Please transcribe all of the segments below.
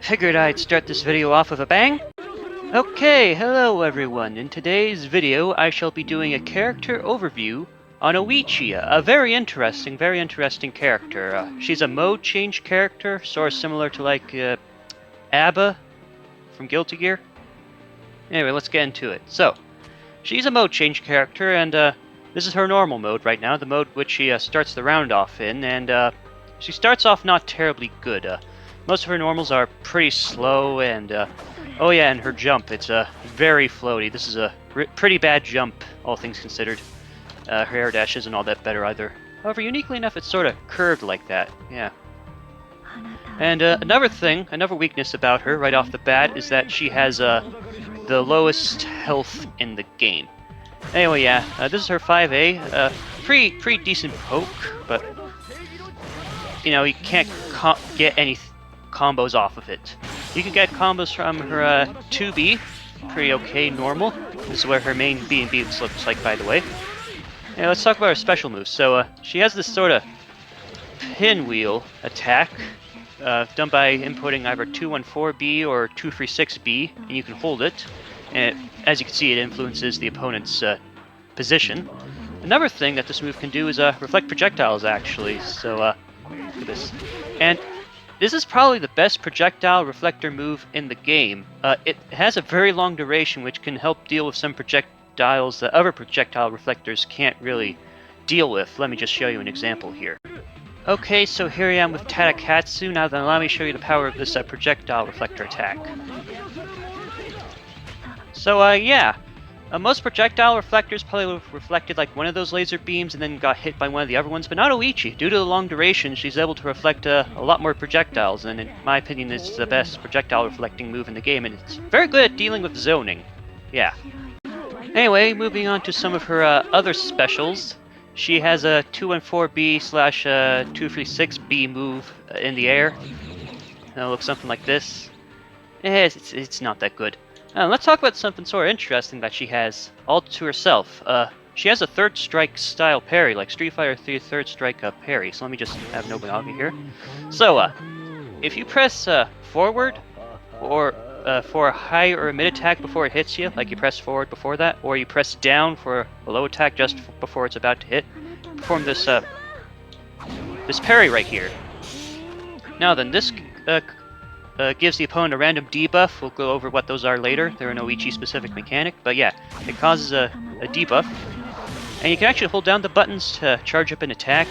figured I'd start this video off with a bang. Okay, hello everyone. In today's video, I shall be doing a character overview on Oichi, a very interesting character. She's a mode change character, sort of similar to like Abba from Guilty Gear. Anyway, let's get into it. So, she's a mode change character, and this is her normal mode right now, the mode which she starts the round off in, and she starts off not terribly good. Most of her normals are pretty slow, and oh yeah, and her jump, it's very floaty. This is a pretty bad jump, all things considered. Her air dash isn't all that better either. However, uniquely enough, it's sort of curved like that, yeah. And another weakness about her right off the bat is that she has the lowest health in the game. Anyway, yeah, this is her 5A. Pretty decent poke, but you know, you can't get any combos off of it. You can get combos from her 2B, pretty okay, normal. This is where her main B and B looks like, by the way. Yeah, let's talk about her special moves. So she has this sort of pinwheel attack, done by inputting either 214B or 236B, and you can hold it. And as you can see, it influences the opponent's position. Another thing that this move can do is reflect projectiles, actually. So look at this. And this is probably the best projectile reflector move in the game. It has a very long duration, which can help deal with some projectiles that other projectile reflectors can't really deal with. Let me just show you an example here. Okay, so here I am with Tadakatsu. Now then, allow me to show you the power of this projectile reflector attack. So, yeah. Most projectile reflectors probably reflected like one of those laser beams and then got hit by one of the other ones, but not Oichi. Due to the long duration, she's able to reflect a lot more projectiles, and in my opinion, it's the best projectile reflecting move in the game, and it's very good at dealing with zoning. Yeah. Anyway, moving on to some of her other specials. She has a 214B slash 236B move in the air. It'll look something like this. It's not that good. Let's talk about something sort of interesting that she has all to herself. She has a third strike style parry, like Street Fighter 3 third strike parry. So let me just have an open lobby here. So, if you press forward, or for a high or a mid attack before it hits you, like you press forward before that, or you press down for a low attack just before it's about to hit, perform this this parry right here. Now then, this gives the opponent a random debuff. We'll go over what those are later. They're an Oichi-specific mechanic, but yeah, it causes a debuff. And you can actually hold down the buttons to charge up an attack.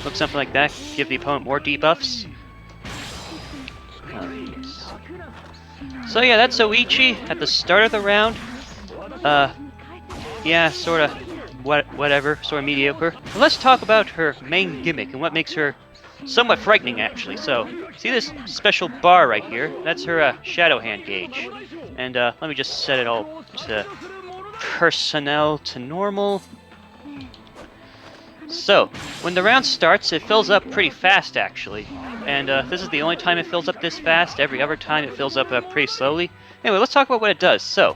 Look something like that. Give the opponent more debuffs. So yeah, that's Oichi at the start of the round. Yeah, sort of whatever, sort of mediocre. But let's talk about her main gimmick and what makes her somewhat frightening, actually. So, see this special bar right here? That's her shadow hand gauge. And let me just set it all to personnel to normal. So, when the round starts, it fills up pretty fast, actually. And this is the only time it fills up this fast. Every other time it fills up pretty slowly. Anyway, let's talk about what it does. So,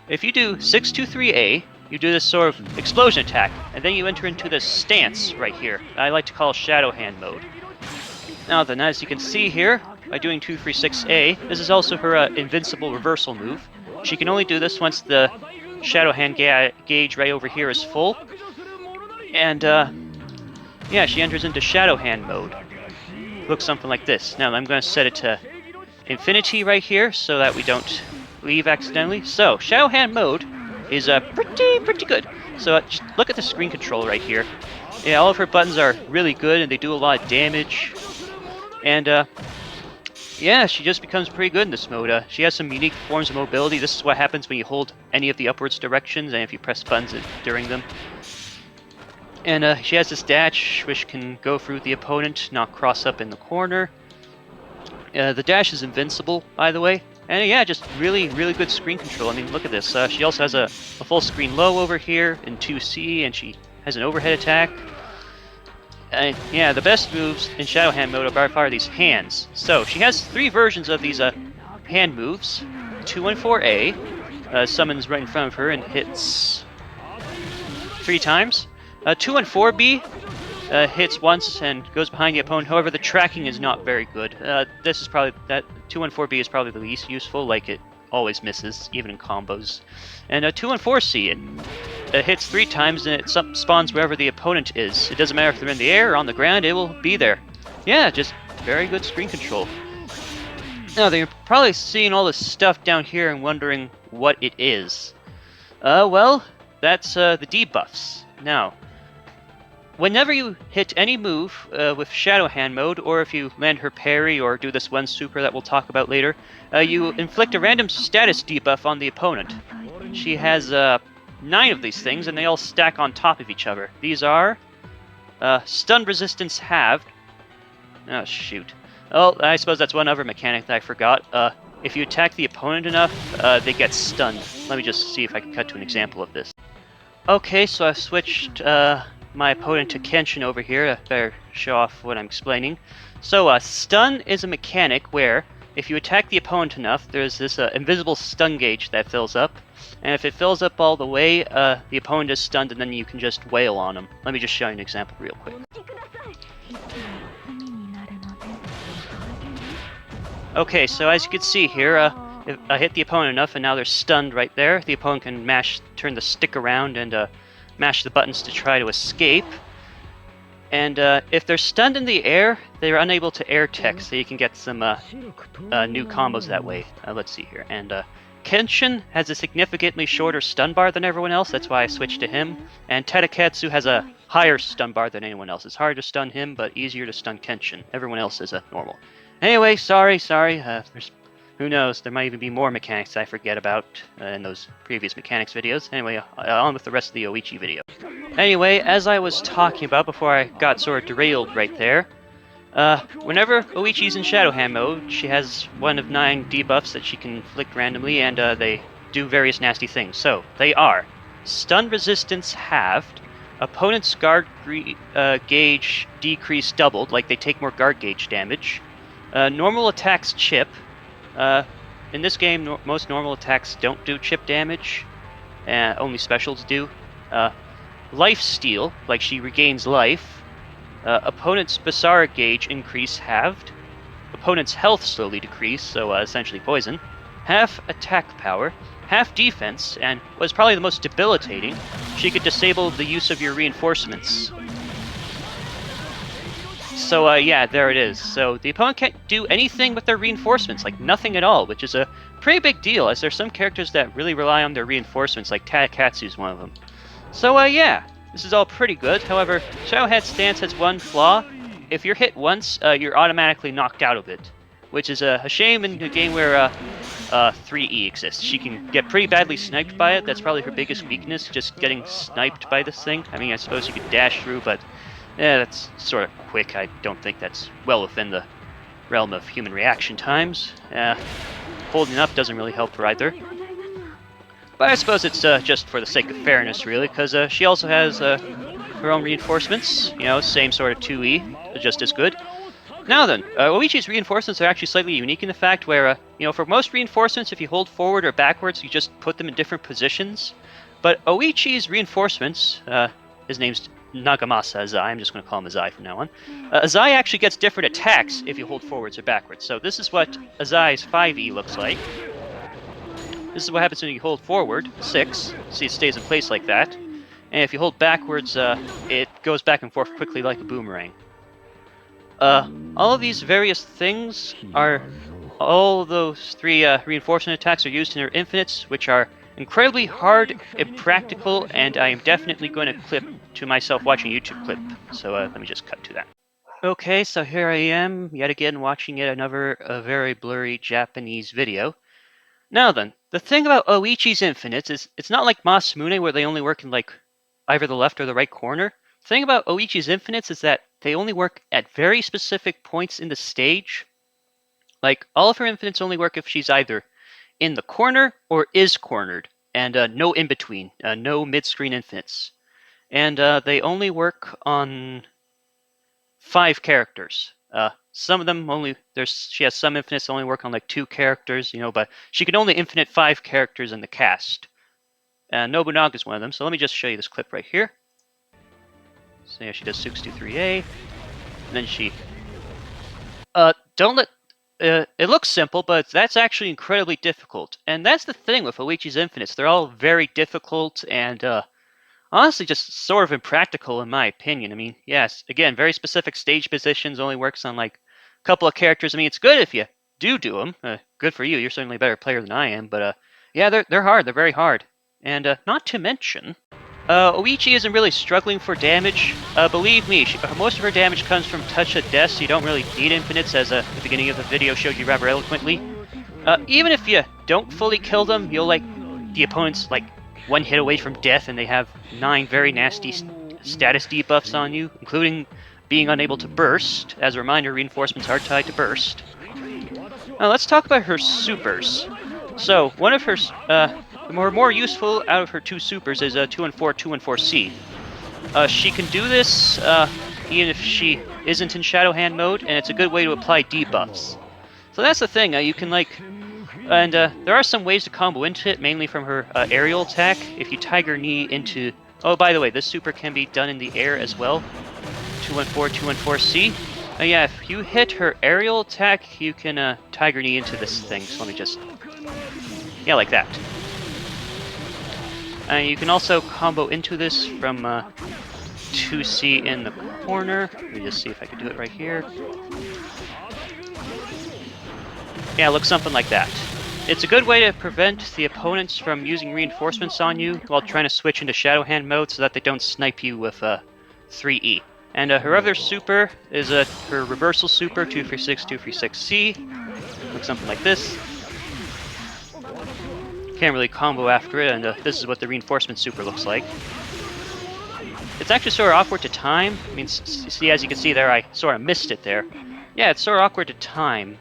if you do 623A, you do this sort of explosion attack, and then you enter into this stance right here. I like to call shadow hand mode. Now then, as you can see here, by doing 236A, this is also her invincible reversal move. She can only do this once the shadow hand gauge right over here is full. And yeah, she enters into shadow hand mode. Looks something like this. Now I'm going to set it to infinity right here so that we don't leave accidentally. So, shadow hand mode is pretty good. So just look at the screen control right here. Yeah, all of her buttons are really good and they do a lot of damage. And yeah, she just becomes pretty good in this mode. She has some unique forms of mobility. This is what happens when you hold any of the upwards directions and if you press buttons during them. And she has this dash which can go through the opponent, not cross up in the corner. The dash is invincible, by the way. And yeah, just really good screen control. I mean, look at this. She also has a full screen low over here in 2C, and she has an overhead attack. And yeah, the best moves in Shadow Hand mode are by far these hands. So she has 3 versions of these hand moves. 214A summons right in front of her and hits 3 times. 214B hits once and goes behind the opponent. However, the tracking is not very good. This is probably that 214B is probably the least useful. Like it always misses, even in combos. And 214C, it hits 3 times and it spawns wherever the opponent is. It doesn't matter if they're in the air or on the ground; it will be there. Yeah, just very good screen control. Now, they're probably seeing all this stuff down here and wondering what it is. Well, that's the debuffs. Now, whenever you hit any move with Shadow Hand mode, or if you land her parry or do this one super that we'll talk about later, you inflict a random status debuff on the opponent. She has 9 of these things, and they all stack on top of each other. These are stun resistance halved. Oh, shoot. Oh, I suppose that's one other mechanic that I forgot. If you attack the opponent enough, they get stunned. Let me just see if I can cut to an example of this. Okay, so I've switched my opponent to Kenshin over here. I better show off what I'm explaining. So, stun is a mechanic where, if you attack the opponent enough, there's this invisible stun gauge that fills up. And if it fills up all the way, the opponent is stunned, and then you can just wail on them. Let me just show you an example real quick. Okay, so as you can see here, if I hit the opponent enough and now they're stunned right there, the opponent can turn the stick around and mash the buttons to try to escape. And if they're stunned in the air, they're unable to air tech, so you can get some new combos that way. Let's see here. And Kenshin has a significantly shorter stun bar than everyone else, that's why I switched to him. And Tadakatsu has a higher stun bar than anyone else. It's hard to stun him, but easier to stun Kenshin. Everyone else is normal. Anyway, sorry. Who knows? There might even be more mechanics I forget about in those previous mechanics videos. Anyway, on with the rest of the Oichi video. Anyway, as I was talking about before I got sort of derailed right there, whenever Oichi's in Shadow Hand mode, she has one of 9 debuffs that she can inflict randomly, and they do various nasty things. So, they are stun resistance halved, opponent's guard gauge decrease doubled, like they take more guard gauge damage, normal attacks chip. In this game, most normal attacks don't do chip damage, only specials do. Life steal, like she regains life. Opponent's Basara gauge increase halved. Opponent's health slowly decrease, so essentially poison. Half attack power, half defense, and what's probably the most debilitating, she could disable the use of your reinforcements. So, yeah, there it is. So, the opponent can't do anything with their reinforcements, like nothing at all, which is a pretty big deal, as there's some characters that really rely on their reinforcements, like Tadakatsu is one of them. So, yeah, this is all pretty good. However, Shadowhead's stance has one flaw. If you're hit once, you're automatically knocked out of it, which is a shame in a game where 3E exists. She can get pretty badly sniped by it. That's probably her biggest weakness, just getting sniped by this thing. I mean, I suppose you could dash through, but yeah, that's sort of quick. I don't think that's well within the realm of human reaction times. Holding up doesn't really help her either. But I suppose it's just for the sake of fairness, really, because she also has her own reinforcements. You know, same sort of 2E, just as good. Now then, Oichi's reinforcements are actually slightly unique in the fact where, you know, for most reinforcements, if you hold forward or backwards, you just put them in different positions. But Oichi's reinforcements, his name's Nagamasa Azai, I'm just going to call him Azai from now on. Azai actually gets different attacks if you hold forwards or backwards. So this is what Azai's 5E looks like. This is what happens when you hold forward, 6. See, it stays in place like that. And if you hold backwards, it goes back and forth quickly like a boomerang. All of these various things are... All of those 3 reinforcement attacks are used in their infinites, which are incredibly hard, impractical, and I am definitely going to clip to myself watching a YouTube clip. So let me just cut to that. Okay, so here I am, yet again, watching yet another very blurry Japanese video. Now then, the thing about Oichi's infinites is it's not like Masamune where they only work in like either the left or the right corner. The thing about Oichi's infinites is that they only work at very specific points in the stage. Like, all of her infinites only work if she's either in the corner or is cornered, and no in-between, no mid-screen infinites. And they only work on 5 characters. Some of them only, she has some infinites that only work on like 2 characters, you know, but she can only infinite 5 characters in the cast. Nobunaga is one of them, so let me just show you this clip right here. So yeah, she does 623A, and then she... don't let... it looks simple, but that's actually incredibly difficult. And that's the thing with Oichi's Infinites. They're all very difficult and, honestly just sort of impractical in my opinion. I mean, yes, again, very specific stage positions, only works on, like, a couple of characters. I mean, it's good if you do them. Good for you. You're certainly a better player than I am. But, yeah, they're hard. They're very hard. And, not to mention... Oichi isn't really struggling for damage. Believe me, most of her damage comes from Touch of Death, so you don't really need infinites, as the beginning of the video showed you rather eloquently. Even if you don't fully kill them, you'll, like, the opponent's, like, one hit away from death, and they have 9 very nasty status debuffs on you, including being unable to burst. As a reminder, reinforcements are tied to burst. Now, let's talk about her supers. So, one of her, the more useful out of her 2 supers is 214C. She can do this even if she isn't in Shadow Hand mode, and it's a good way to apply debuffs. So that's the thing, you can, like... And there are some ways to combo into it, mainly from her aerial attack. If you Tiger Knee into... Oh, by the way, this super can be done in the air as well. 214C. Yeah, if you hit her aerial attack, you can Tiger Knee into this thing. So let me just... Yeah, like that. You can also combo into this from 2C in the corner. Let me just see if I can do it right here. Yeah, it looks something like that. It's a good way to prevent the opponents from using reinforcements on you while trying to switch into Shadow Hand mode so that they don't snipe you with 3E. And her other super is her reversal super, 236C. Looks something like this. Can't really combo after it, and this is what the reinforcement super looks like. It's actually sort of awkward to time. I mean, see, as you can see there, I sort of missed it there. Yeah, it's sort of awkward to time.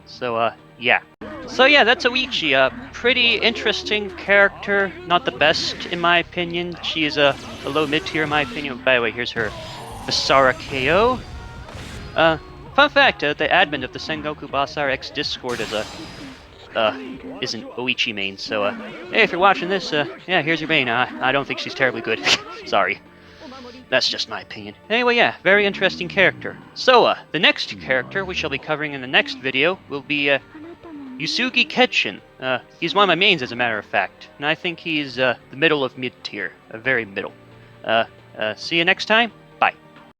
So, yeah. So yeah, that's Oichi. Pretty interesting character. Not the best, in my opinion. She is a low mid-tier, in my opinion. By the way, here's her Basara KO. Fun fact, the admin of the Sengoku Basara X Discord is an Oichi main, so, hey, if you're watching this, yeah, here's your main. I don't think she's terribly good. Sorry. That's just my opinion. Anyway, yeah, very interesting character. So, the next character we shall be covering in the next video will be, Yusugi Kenshin. He's one of my mains, as a matter of fact, and I think he's, the middle of mid-tier. Very middle. See you next time.